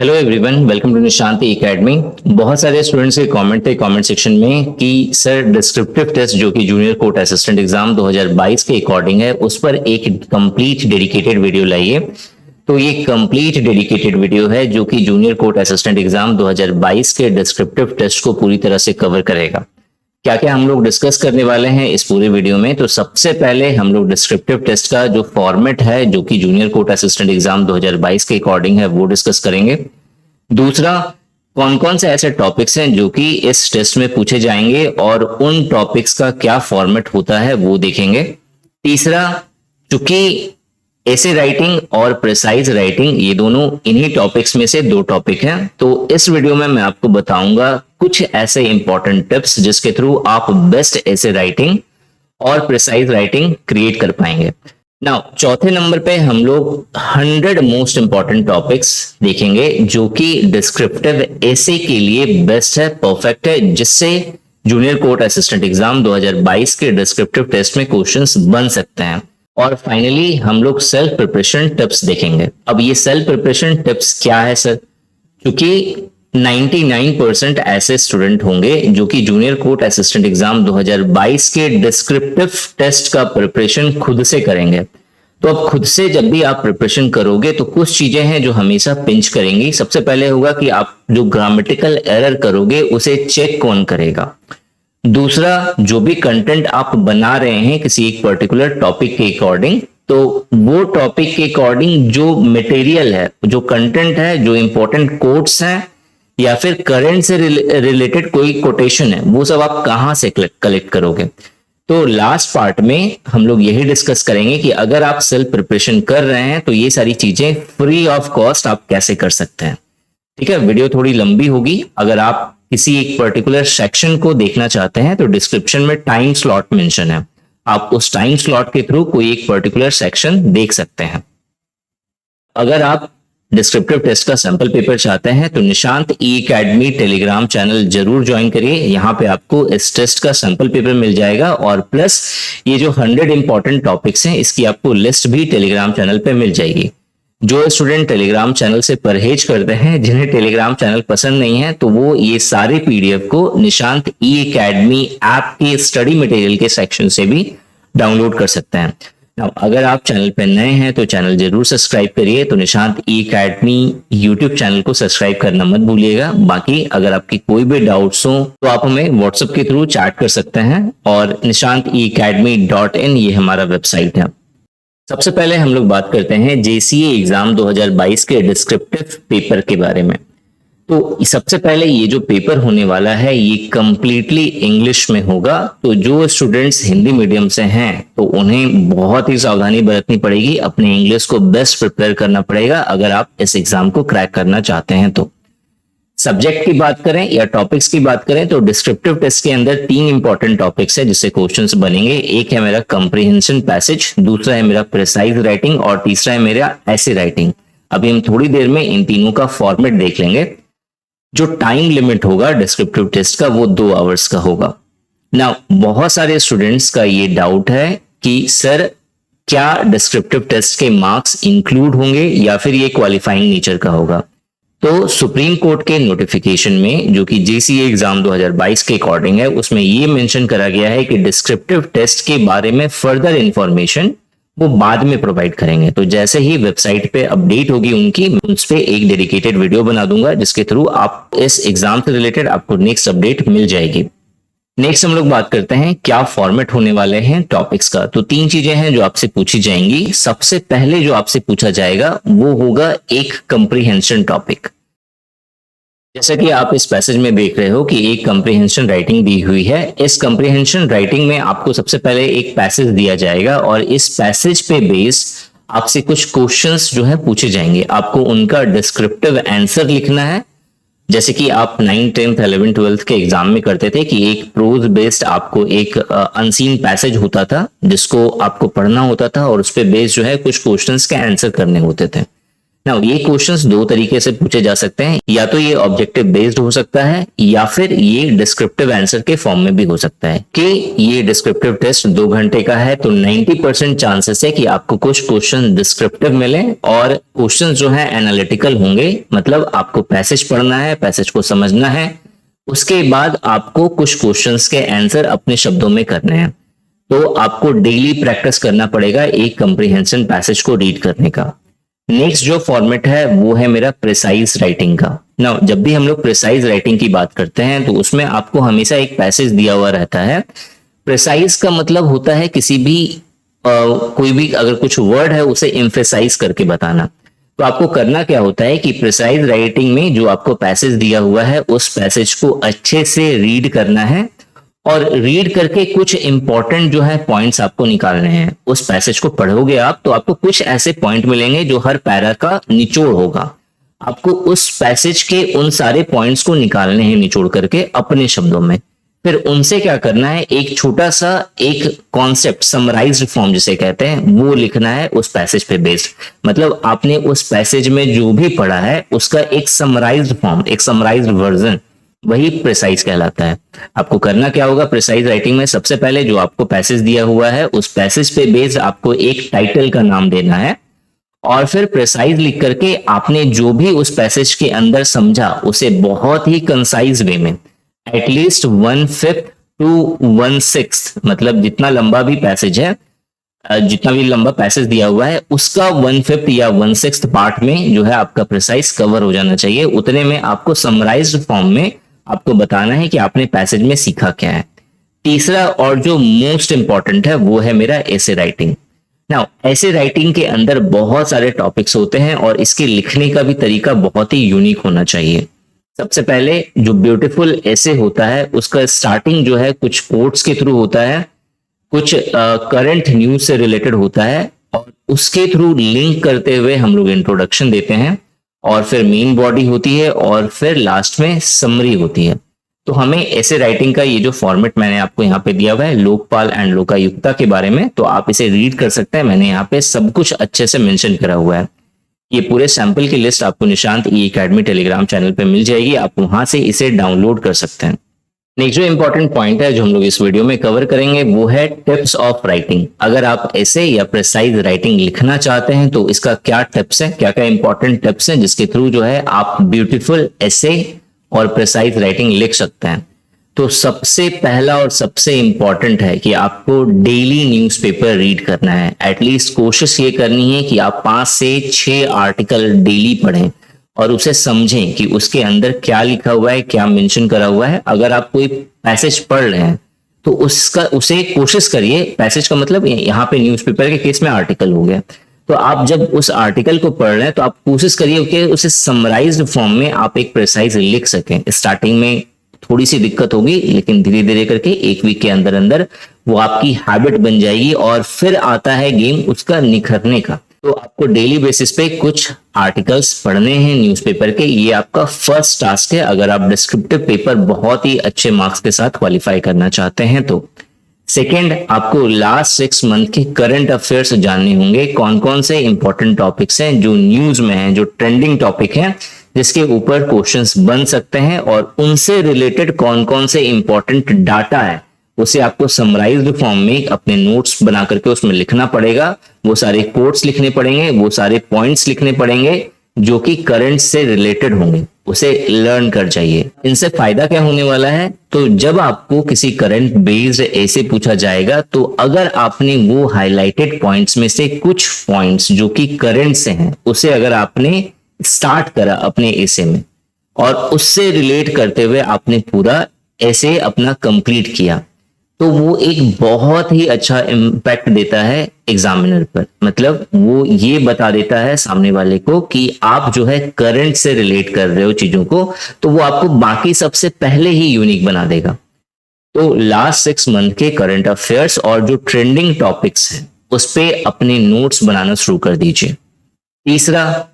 Hello everyone, welcome to Nishanti academy. बहुत सारे students के कमेंट थे कमेंट सेक्शन में कि सर डिस्क्रिप्टिव टेस्ट जो कि जूनियर कोर्ट असिस्टेंट एग्जाम 2022 के अकॉर्डिंग है उस पर एक कंप्लीट डेडिकेटेड वीडियो लाइए। तो ये कंप्लीट डेडिकेटेड वीडियो है जो कि जूनियर कोर्ट असिस्टेंट एग्जाम 2022 के डिस्क्रिप्टिव टेस्ट को पूरी तरह से कवर करेगा। क्या क्या हम लोग डिस्कस करने वाले हैं इस पूरे वीडियो में। तो सबसे पहले हम लोग डिस्क्रिप्टिव टेस्ट का जो फॉर्मेट है जो कि जूनियर कोर्ट असिस्टेंट एग्जाम 2022 के अकॉर्डिंग है वो डिस्कस करेंगे। दूसरा, कौन कौन से ऐसे टॉपिक्स हैं जो कि इस टेस्ट में पूछे जाएंगे और उन टॉपिक्स का क्या फॉर्मेट होता है वो देखेंगे। तीसरा, चूंकि ऐसे राइटिंग और प्रिसाइज राइटिंग ये दोनों इन्हीं टॉपिक्स में से दो टॉपिक हैं, तो इस वीडियो में मैं आपको बताऊंगा कुछ ऐसे इंपॉर्टेंट टिप्स जिसके थ्रू आप बेस्ट ऐसे राइटिंग और प्रिसाइज राइटिंग क्रिएट कर पाएंगे। नाउ चौथे नंबर पे हम लोग 100 मोस्ट इंपॉर्टेंट टॉपिक्स देखेंगे जो कि डिस्क्रिप्टिव एसे के लिए बेस्ट है, परफेक्ट है, जिससे जूनियर कोर्ट असिस्टेंट एग्जाम 2022 के डिस्क्रिप्टिव टेस्ट में क्वेश्चंस बन सकते हैं। और फाइनली हम लोग सेल्फ प्रिपरेशन टिप्स देखेंगे। अब ये सेल्फ प्रिपरेशन टिप्स क्या है सर? क्योंकि 99% ऐसे स्टूडेंट होंगे जो कि जूनियर कोर्ट असिस्टेंट एग्जाम 2022 के डिस्क्रिप्टिव टेस्ट का प्रिपरेशन खुद से करेंगे। तो अब खुद से जब भी आप प्रिपरेशन करोगे तो कुछ चीजें हैं जो हमेशा पिंच करेंगी। सबसे पहले होगा कि आप जो ग्रामेटिकल एरर करोगे उसे चेक कौन करेगा। दूसरा, जो भी कंटेंट आप बना रहे हैं किसी एक पर्टिकुलर टॉपिक के अकॉर्डिंग, तो वो टॉपिक के अकॉर्डिंग जो मटेरियल है, जो कंटेंट है, जो इंपॉर्टेंट कोट्स हैं या फिर करंट से रिलेटेड कोई कोटेशन है, वो सब आप कहां से कलेक्ट करोगे। तो लास्ट पार्ट में हम लोग यही डिस्कस करेंगे कि अगर आप सेल्फ प्रिपरेशन कर रहे हैं तो ये सारी चीजें फ्री ऑफ कॉस्ट आप कैसे कर सकते हैं। ठीक है, वीडियो थोड़ी लंबी होगी। अगर आप किसी एक पर्टिकुलर सेक्शन को देखना चाहते हैं तो डिस्क्रिप्शन में टाइम स्लॉट मेंशन है, आप उस टाइम स्लॉट के थ्रू कोई एक पर्टिकुलर सेक्शन देख सकते हैं। अगर आप डिस्क्रिप्टिव टेस्ट का सैंपल पेपर चाहते हैं तो निशांत ई एकेडमी टेलीग्राम चैनल जरूर ज्वाइन करिए। यहाँ पे आपको इस टेस्ट का सैंपल पेपर मिल जाएगा और प्लस ये जो 100 इंपॉर्टेंट टॉपिक्स हैं इसकी आपको लिस्ट भी टेलीग्राम चैनल पे मिल जाएगी। जो स्टूडेंट टेलीग्राम चैनल से परहेज करते हैं, जिन्हें टेलीग्राम चैनल पसंद नहीं है, तो वो ये सारे पीडीएफ को निशांत ई एकेडमी ऐप के स्टडी मटेरियल के सेक्शन से भी डाउनलोड कर सकते हैं। अगर आप चैनल पर नए हैं तो चैनल जरूर सब्सक्राइब करिए। तो निशांत ई एकेडमी यूट्यूब चैनल को सब्सक्राइब करना मत भूलिएगा। बाकी अगर आपकी कोई भी डाउट्स हो तो आप हमें व्हाट्सएप के थ्रू चैट कर सकते हैं और nishanteacademy.in ये हमारा वेबसाइट है। सबसे पहले हम लोग बात करते हैं जेसीए एग्जाम 2022 के डिस्क्रिप्टिव पेपर के बारे में। तो सबसे पहले ये जो पेपर होने वाला है ये कंप्लीटली इंग्लिश में होगा। तो जो स्टूडेंट्स हिंदी मीडियम से हैं तो उन्हें बहुत ही सावधानी बरतनी पड़ेगी, अपने इंग्लिश को बेस्ट प्रिपेयर करना पड़ेगा अगर आप इस एग्जाम को क्रैक करना चाहते हैं। तो सब्जेक्ट की बात करें या टॉपिक्स की बात करें तो डिस्क्रिप्टिव टेस्ट के अंदर 3 इंपॉर्टेंट टॉपिक्स है जिससे क्वेश्चंस बनेंगे। एक है मेरा कंप्रीहेंशन पैसेज, दूसरा है मेरा प्रिसाइज राइटिंग और तीसरा है मेरा ऐसे राइटिंग। अभी हम थोड़ी देर में इन तीनों का फॉर्मेट देख लेंगे। जो टाइम लिमिट होगा डिस्क्रिप्टिव टेस्ट का वो 2 आवर्स का होगा। नाउ बहुत सारे स्टूडेंट्स का ये डाउट है कि सर क्या डिस्क्रिप्टिव टेस्ट के मार्क्स इंक्लूड होंगे या फिर ये क्वालिफाइंग नेचर का होगा। तो सुप्रीम कोर्ट के नोटिफिकेशन में जो कि जेसीए एग्जाम 2022 के अकॉर्डिंग है उसमें ये मेंशन करा गया है कि डिस्क्रिप्टिव टेस्ट के बारे में फर्दर इंफॉर्मेशन वो बाद में प्रोवाइड करेंगे। तो जैसे ही वेबसाइट पे अपडेट होगी उनकी, उस पे एक डेडिकेटेड वीडियो बना दूंगा जिसके थ्रू आप इस एग्जाम से रिलेटेड आपको नेक्स्ट अपडेट मिल जाएगी। नेक्स्ट हम लोग बात करते हैं क्या फॉर्मेट होने वाले हैं टॉपिक्स का। तो 3 चीजें हैं जो आपसे पूछी जाएंगी। सबसे पहले जो आपसे पूछा जाएगा वो होगा एक कंप्रीहेंशन टॉपिक। जैसा कि आप इस पैसेज में देख रहे हो कि एक कंप्रीहेंशन राइटिंग दी हुई है। इस कंप्रीहेंशन राइटिंग में आपको सबसे पहले एक पैसेज दिया जाएगा और इस पैसेज पे बेस आपसे कुछ क्वेश्चंस जो है पूछे जाएंगे। आपको उनका डिस्क्रिप्टिव आंसर लिखना है, जैसे कि आप 9th 10th 11th 12th के एग्जाम में करते थे कि एक प्रोज बेस्ड आपको एक अनसीन पैसेज होता था जिसको आपको पढ़ना होता था और उस पे बेस्ड जो है कुछ क्वेश्चंस के आंसर करने होते थे। ना ये क्वेश्चंस दो तरीके से पूछे जा सकते हैं, या तो ये ऑब्जेक्टिव बेस्ड हो सकता है या फिर ये डिस्क्रिप्टिव आंसर के फॉर्म में भी हो सकता है। कि ये डिस्क्रिप्टिव टेस्ट 2 घंटे का है तो 90% चांसेस है कि आपको कुछ क्वेश्चन डिस्क्रिप्टिव मिले और क्वेश्चन जो है एनालिटिकल होंगे। मतलब आपको पैसेज पढ़ना है, पैसेज को समझना है, उसके बाद आपको कुछ क्वेश्चंस के आंसर अपने शब्दों में करने हैं। तो आपको डेली प्रैक्टिस करना पड़ेगा एक कंप्रीहेंशन पैसेज को रीड करने का। नेक्स्ट जो फॉर्मेट है वो है मेरा प्रिसाइज राइटिंग का। नाउ जब भी हम लोग प्रिसाइज राइटिंग की बात करते हैं तो उसमें आपको हमेशा एक पैसेज दिया हुआ रहता है। प्रिसाइज का मतलब होता है किसी भी कोई भी अगर कुछ वर्ड है उसे एम्फेसाइज करके बताना। तो आपको करना क्या होता है कि प्रिसाइज राइटिंग में जो आपको पैसेज दिया हुआ है उस पैसेज को अच्छे से रीड करना है और रीड करके कुछ इंपॉर्टेंट जो है पॉइंट्स आपको निकालने हैं। उस पैसेज को पढ़ोगे आप तो आपको कुछ ऐसे पॉइंट मिलेंगे जो हर पैरा का निचोड़ होगा। आपको उस पैसेज के उन सारे पॉइंट्स को निकालने हैं निचोड़ करके अपने शब्दों में। फिर उनसे क्या करना है, एक छोटा सा एक कॉन्सेप्ट समराइज्ड फॉर्म जिसे कहते हैं वो लिखना है उस पैसेज पे बेस्ड। मतलब आपने उस पैसेज में जो भी पढ़ा है उसका एक समराइज्ड फॉर्म, एक समराइज्ड वर्जन, वही प्रिसाइज कहलाता है। आपको करना क्या होगा प्रिसाइज राइटिंग में, सबसे पहले जो आपको पैसेज दिया हुआ है उस पैसेज पे बेस्ड आपको एक टाइटल का नाम देना है और फिर प्रिसाइज लिख करके आपने जो भी उस पैसेज के अंदर समझा उसे बहुत ही कंसाइज वे में एटलीस्ट 1/5 to 1/6, मतलब जितना लंबा भी पैसेज है, जितना भी लंबा पैसेज दिया हुआ है उसका 1/5 या 1/6 पार्ट में जो है आपका प्रिसाइज कवर हो जाना चाहिए। उतने में आपको समराइज्ड फॉर्म में आपको बताना है कि आपने पैसेज में सीखा क्या है। तीसरा और जो मोस्ट इंपॉर्टेंट है वो है मेरा ऐसे राइटिंग। नाउ ऐसे राइटिंग के अंदर बहुत सारे टॉपिक्स होते हैं और इसके लिखने का भी तरीका बहुत ही यूनिक होना चाहिए। सबसे पहले जो ब्यूटीफुल ऐसे होता है उसका स्टार्टिंग जो है कुछ कोट्स के थ्रू होता है, कुछ करंट न्यूज से रिलेटेड होता है और उसके थ्रू लिंक करते हुए हम लोग इंट्रोडक्शन देते हैं और फिर मेन बॉडी होती है और फिर लास्ट में समरी होती है। तो हमें ऐसे राइटिंग का ये जो फॉर्मेट मैंने आपको यहाँ पे दिया हुआ है लोकपाल एंड लोकायुक्ता के बारे में, तो आप इसे रीड कर सकते हैं। मैंने यहाँ पे सब कुछ अच्छे से मेंशन करा हुआ है। ये पूरे सैंपल की लिस्ट आपको निशांत ई एकेडमी टेलीग्राम चैनल पे मिल जाएगी, आप वहां से इसे डाउनलोड कर सकते हैं। नेक्स्ट जो इंपॉर्टेंट पॉइंट है जो हम लोग इस वीडियो में कवर करेंगे वो है टिप्स ऑफ राइटिंग। अगर आप ऐसे या प्रिसाइज राइटिंग लिखना चाहते हैं तो इसका क्या टिप्स है, क्या क्या इंपॉर्टेंट टिप्स हैं जिसके थ्रू जो है आप ब्यूटीफुल ऐसे और प्रिसाइज राइटिंग लिख सकते हैं। तो सबसे पहला और सबसे इंपॉर्टेंट है कि आपको डेली न्यूज़पेपर रीड करना है। एटलीस्ट कोशिश ये करनी है कि आप 5 से 6 आर्टिकल डेली पढ़ें और उसे समझें कि उसके अंदर क्या लिखा हुआ है, क्या मेंशन करा हुआ है। अगर आप कोई पैसेज पढ़ रहे हैं तो उसे कोशिश करिए, पैसेज का मतलब यहाँ पे न्यूज़पेपर के केस में आर्टिकल हो गया, तो आप जब उस आर्टिकल को पढ़ रहे हैं तो आप कोशिश करिए कि उसे समराइज्ड फॉर्म में आप एक प्रिसाइज लिख सकें। स्टार्टिंग में थोड़ी सी दिक्कत होगी लेकिन धीरे धीरे करके एक वीक के अंदर अंदर वो आपकी हैबिट बन जाएगी और फिर आता है गेम उसका निखरने का। तो आपको डेली बेसिस पे कुछ आर्टिकल्स पढ़ने हैं न्यूज़पेपर के, ये आपका फर्स्ट टास्क है अगर आप डिस्क्रिप्टिव पेपर बहुत ही अच्छे मार्क्स के साथ क्वालिफाई करना चाहते हैं तो। सेकेंड, आपको लास्ट 6 मंथ के करंट अफेयर्स जानने होंगे, कौन कौन से इंपॉर्टेंट टॉपिक्स हैं जो न्यूज में हैं, जो ट्रेंडिंग टॉपिक हैं जिसके ऊपर क्वेश्चंस बन सकते हैं और उनसे रिलेटेड कौन कौन से इंपॉर्टेंट डाटा है उसे आपको समराइज्ड फॉर्म में अपने नोट्स बना करके उसमें लिखना पड़ेगा। वो सारे कोट्स लिखने पड़ेंगे, वो सारे पॉइंट्स लिखने पड़ेंगे जो कि करंट से रिलेटेड होंगे, उसे लर्न कर जाइए। इनसे फायदा क्या होने वाला है, तो जब आपको किसी करंट बेस्ड ऐसे पूछा जाएगा तो अगर आपने वो हाईलाइटेड पॉइंट्स में से कुछ पॉइंट्स जो कि करंट से हैं उसे अगर आपने स्टार्ट करा अपने ऐसे में और उससे रिलेट करते हुए आपने पूरा ऐसे अपना कंप्लीट किया तो वो एक बहुत ही अच्छा इम्पैक्ट देता है एग्जामिनर पर। मतलब वो ये बता देता है सामने वाले को कि आप जो है करंट से रिलेट कर रहे हो चीजों को, तो वो आपको बाकी सबसे पहले ही यूनिक बना देगा। तो लास्ट 6 मंथ के करंट अफेयर्स और जो ट्रेंडिंग टॉपिक्स हैं उस पे अपने नोट्स बनाना शुरू कर दीजिए। तीसरा,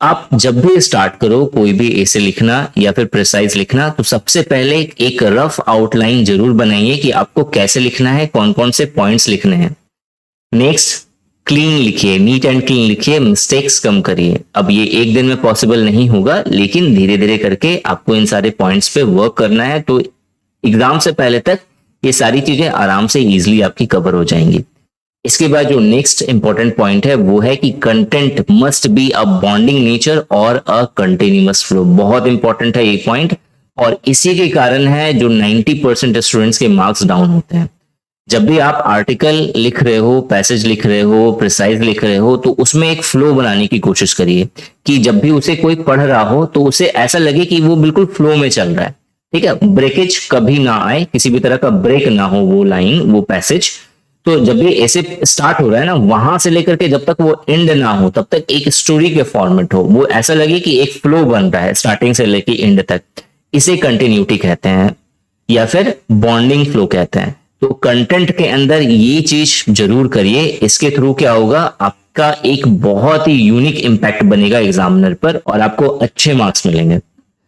आप जब भी स्टार्ट करो कोई भी ऐसे लिखना या फिर प्रिसाइज लिखना तो सबसे पहले एक रफ आउटलाइन जरूर बनाइए कि आपको कैसे लिखना है, कौन कौन से पॉइंट्स लिखने हैं। नेक्स्ट, क्लीन लिखिए, नीट एंड क्लीन लिखिए, मिस्टेक्स कम करिए। अब ये एक दिन में पॉसिबल नहीं होगा, लेकिन धीरे धीरे करके आपको इन सारे पॉइंट्स पे वर्क करना है, तो एग्जाम से पहले तक ये सारी चीजें आराम से इजीली आपकी कवर हो जाएंगी। इसके बाद जो नेक्स्ट इंपॉर्टेंट पॉइंट है वो है कि content must be a bonding nature और अ कंटिन्यूअस फ्लो। बहुत इंपॉर्टेंट है ये पॉइंट, और इसी के कारण है जो 90% स्टूडेंट्स के मार्क्स डाउन होते हैं। जब भी आप आर्टिकल लिख रहे हो, पैसेज लिख रहे हो, प्रिसाइज लिख रहे हो, तो उसमें एक फ्लो बनाने की कोशिश करिए कि जब भी उसे कोई पढ़ रहा हो तो उसे ऐसा लगे कि वो बिल्कुल फ्लो में चल रहा है। ठीक है, ब्रेकेज कभी ना आए, किसी भी तरह का ब्रेक ना हो वो लाइन, वो पैसेज। तो जब भी ऐसे स्टार्ट हो रहा है ना, वहां से लेकर के जब तक वो एंड ना हो तब तक एक स्टोरी के फॉर्मेट हो, वो ऐसा लगे कि एक फ्लो बन रहा है स्टार्टिंग से लेके एंड तक। इसे कंटिन्यूटी कहते हैं या फिर बॉन्डिंग फ्लो कहते हैं। तो कंटेंट के अंदर ये चीज जरूर करिए। इसके थ्रू क्या होगा, आपका एक बहुत ही यूनिक इंपैक्ट बनेगा एग्जामिनर पर और आपको अच्छे मार्क्स मिलेंगे।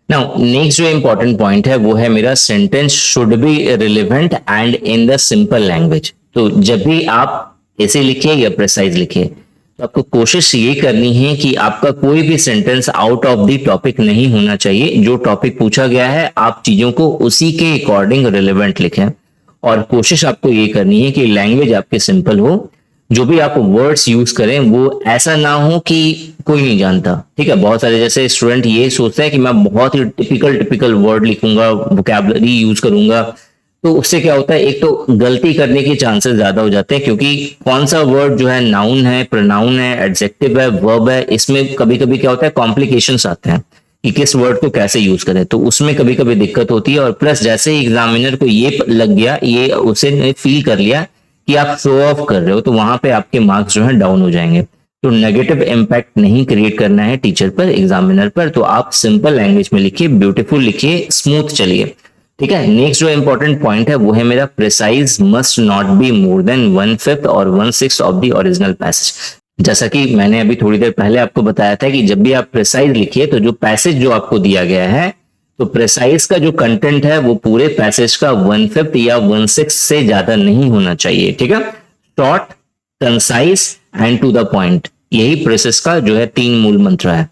नाउ नेक्स्ट जो इंपॉर्टेंट पॉइंट है वो है मेरा, sentence should be relevant and in the simple language. तो जब भी आप ऐसे लिखिए या प्रिसाइज लिखिए, तो आपको कोशिश ये करनी है कि आपका कोई भी sentence out of the topic नहीं होना चाहिए। जो टॉपिक पूछा गया है आप चीजों को उसी के अकॉर्डिंग रिलेवेंट लिखें, और कोशिश आपको ये करनी है कि लैंग्वेज आपके सिंपल हो। जो भी आप वर्ड्स यूज करें वो ऐसा ना हो कि कोई नहीं जानता। ठीक है, बहुत सारे जैसे स्टूडेंट ये सोचते हैं कि मैं बहुत ही टिपिकल वर्ड लिखूंगा, वोकैबुलरी यूज करूंगा, तो उससे क्या होता है, एक तो गलती करने के चांसेस ज्यादा हो जाते हैं, क्योंकि कौन सा वर्ड जो है नाउन है, प्रोनाउन है, एडजेक्टिव है, वर्ब है, इसमें कभी कभी क्या होता है कॉम्प्लिकेशंस आते हैं कि किस वर्ड को कैसे यूज करें, तो उसमें कभी कभी दिक्कत होती है। और प्लस जैसे ही एग्जामिनर को ये लग गया, ये उसे फील कर लिया कि आप शो ऑफ कर रहे हो, तो वहां पे आपके मार्क्स जो है डाउन हो जाएंगे। तो नेगेटिव इम्पैक्ट नहीं क्रिएट करना है टीचर पर, एग्जामिनर पर, तो आप सिंपल लैंग्वेज में लिखिए, ब्यूटीफुल लिखिए, स्मूथ चलिए। ठीक है, नेक्स्ट जो इंपॉर्टेंट पॉइंट है वो है मेरा, precise must not be more than 1/5 और 1/6 ऑफ द ओरिजिनल पैसेज। जैसा कि मैंने अभी थोड़ी देर पहले आपको बताया था कि जब भी आप प्रिसाइज लिखिए तो जो पैसेज जो आपको दिया गया है, तो प्रिसाइज का जो कंटेंट है वो पूरे पैसेज का 1/5 या 1/6 से ज्यादा नहीं होना चाहिए। ठीक है, short, concise and to the point, यही प्रिसाइज का जो है 3 मूल मंत्र है।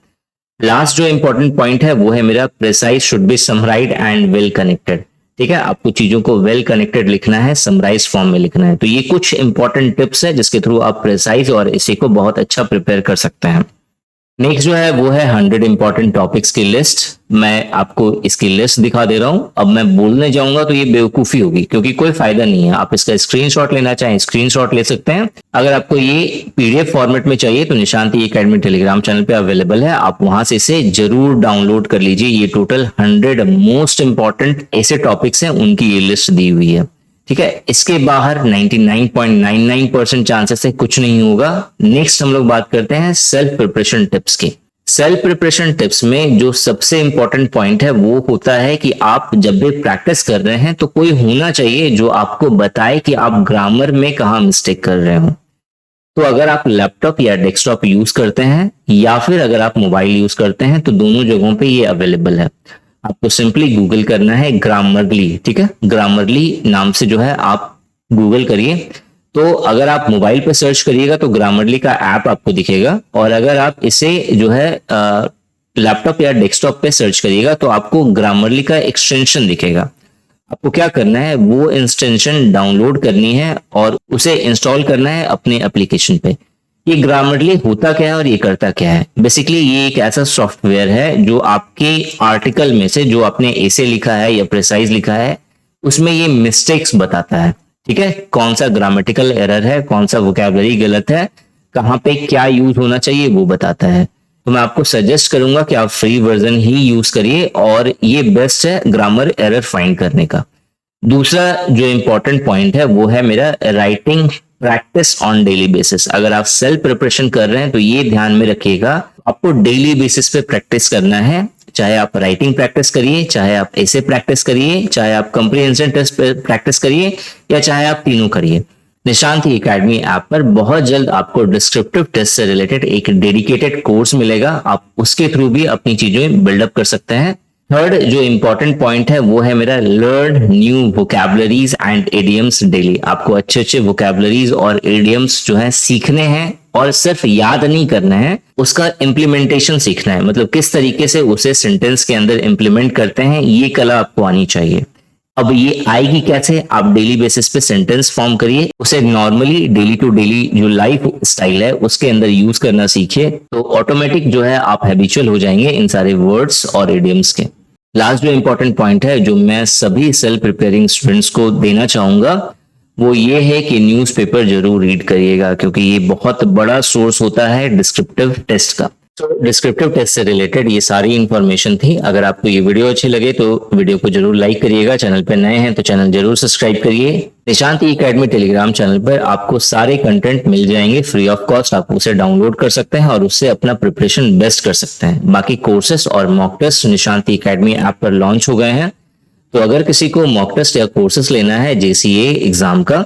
लास्ट जो इंपॉर्टेंट पॉइंट है वो है मेरा, precise should be summarised and well connected. ठीक है, आपको चीजों को वेल कनेक्टेड लिखना है, समराइज फॉर्म में लिखना है। तो ये कुछ इंपॉर्टेंट टिप्स है जिसके थ्रू आप प्रिसाइज और इसी को बहुत अच्छा प्रिपेयर कर सकते हैं। नेक्स्ट जो है वो है 100 इंपॉर्टेंट टॉपिक्स की लिस्ट। मैं आपको इसकी लिस्ट दिखा दे रहा हूं। अब मैं बोलने जाऊंगा तो ये बेवकूफी होगी, क्योंकि कोई फायदा नहीं है। आप इसका स्क्रीनशॉट लेना चाहें स्क्रीनशॉट ले सकते हैं। अगर आपको ये पीडीएफ फॉर्मेट में चाहिए तो निशांति एकेडमी टेलीग्राम चैनल पे अवेलेबल है, आप वहां से इसे जरूर डाउनलोड कर लीजिए। ये टोटल 100 मोस्ट इंपॉर्टेंट ऐसे टॉपिक्स हैं, उनकी ये लिस्ट दी हुई है। ठीक है, इसके बाहर 99.99% चांसेस है कुछ नहीं होगा। नेक्स्ट हम लोग बात करते हैं सेल्फ प्रिपरेशन टिप्स की। सेल्फ प्रिपरेशन टिप्स में जो सबसे इंपॉर्टेंट पॉइंट है वो होता है कि आप जब भी प्रैक्टिस कर रहे हैं तो कोई होना चाहिए जो आपको बताए कि आप ग्रामर में कहाँ मिस्टेक कर रहे हो। तो अगर आप लैपटॉप या डेस्कटॉप यूज करते हैं या फिर अगर आप मोबाइल यूज करते हैं तो दोनों जगहों पे ये अवेलेबल है। आपको सिंपली गूगल करना है ग्रामरली। ठीक है, ग्रामरली नाम से जो है आप गूगल करिए। तो अगर आप मोबाइल पे सर्च करिएगा तो ग्रामरली का ऐप आपको दिखेगा, और अगर आप इसे जो है लैपटॉप या डेस्कटॉप पे सर्च करिएगा तो आपको ग्रामरली का एक्सटेंशन दिखेगा। आपको क्या करना है, वो एक्सटेंशन डाउनलोड करनी है और उसे इंस्टॉल करना है अपने एप्लीकेशन पे। ये ग्रामरली होता क्या है और ये करता क्या है, बेसिकली ये एक ऐसा सॉफ्टवेयर है जो आपके आर्टिकल में से जो आपने ऐसे लिखा है या प्रिसाइज लिखा है उसमें ये मिस्टेक्स बताता है। ठीक है, कौन सा ग्रामेटिकल एरर है, कौन सा वोकैबुलरी गलत है, कहाँ पे क्या यूज होना चाहिए वो बताता है। तो मैं आपको सजेस्ट करूंगा कि आप फ्री वर्जन ही यूज करिए, और ये बेस्ट है ग्रामर एरर फाइंड करने का। दूसरा जो इंपॉर्टेंट पॉइंट है वो है मेरा writing practice on daily basis. अगर आप सेल्फ प्रिपरेशन कर रहे हैं तो ये ध्यान में रखिएगा, आपको डेली बेसिस पे प्रैक्टिस करना है। चाहे आप राइटिंग प्रैक्टिस करिए, चाहे आप ऐसे प्रैक्टिस करिए, चाहे आप कंप्रीहेंशन टेस्ट पे प्रैक्टिस करिए, या चाहे आप तीनों करिए। निशांति एकेडमी ऐप पर बहुत जल्द आपको डिस्क्रिप्टिव टेस्ट से रिलेटेड एक डेडिकेटेड कोर्स मिलेगा। आप उसके थ्रू भी अपनी चीजें बिल्डअप कर सकते हैं। थर्ड जो इंपॉर्टेंट पॉइंट है वो है मेरा learn new vocabularies and idioms daily. आपको अच्छे अच्छे वोकैबुलरीज और इडियम्स जो है सीखने हैं और सिर्फ याद नहीं करना है, उसका इम्प्लीमेंटेशन सीखना है, मतलब किस तरीके से उसे सेंटेंस के अंदर इम्प्लीमेंट करते हैं, ये कला आपको आनी चाहिए। अब ये आएगी कैसे? आप डेली बेसिस पे सेंटेंस फॉर्म करिए, उसे नॉर्मली डेली टू डेली जो लाइफ स्टाइल है उसके अंदर यूज करना सीखिए, तो ऑटोमेटिक जो है आप हैबिचुअल हो जाएंगे इन सारे वर्ड्स और इडियम्स के। लास्ट जो इंपॉर्टेंट पॉइंट है जो मैं सभी सेल्फ प्रिपेयरिंग स्टूडेंट्स को देना चाहूंगा वो ये है कि न्यूज़पेपर जरूर रीड करिएगा, क्योंकि ये बहुत बड़ा सोर्स होता है डिस्क्रिप्टिव टेस्ट का। तो डिस्क्रिप्टिव टेस्ट से रिलेटेड ये सारी इंफॉर्मेशन थी। अगर आपको ये वीडियो अच्छी लगे तो वीडियो को जरूर लाइक करिएगा, चैनल पर नए हैं तो चैनल जरूर सब्सक्राइब करिए। निशांत एकेडमी टेलीग्राम चैनल पर आपको सारे कंटेंट मिल जाएंगे फ्री ऑफ कॉस्ट, आप उसे डाउनलोड कर सकते हैं और उससे अपना प्रिपरेशन बेस्ट कर सकते हैं। बाकी कोर्सेस और mock test Nishant academy app पर लॉन्च हो गए हैं, तो अगर किसी को मॉक टेस्ट या कोर्सेस लेना है JCA एग्जाम का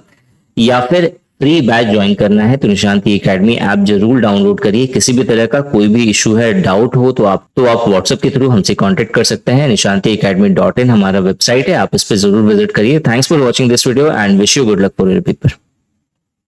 या फिर फ्री बैच ज्वाइन करना है तो निशांत एकेडमी ऐप जरूर डाउनलोड करिए। किसी भी तरह का कोई भी इशू है, डाउट हो तो आप व्हाट्सएप के थ्रू हमसे कांटेक्ट कर सकते हैं। nishantiacademy.in हमारा वेबसाइट है, आप इस पे जरूर विजिट करिए। Thanks for watching this video and wish you good luck for your paper.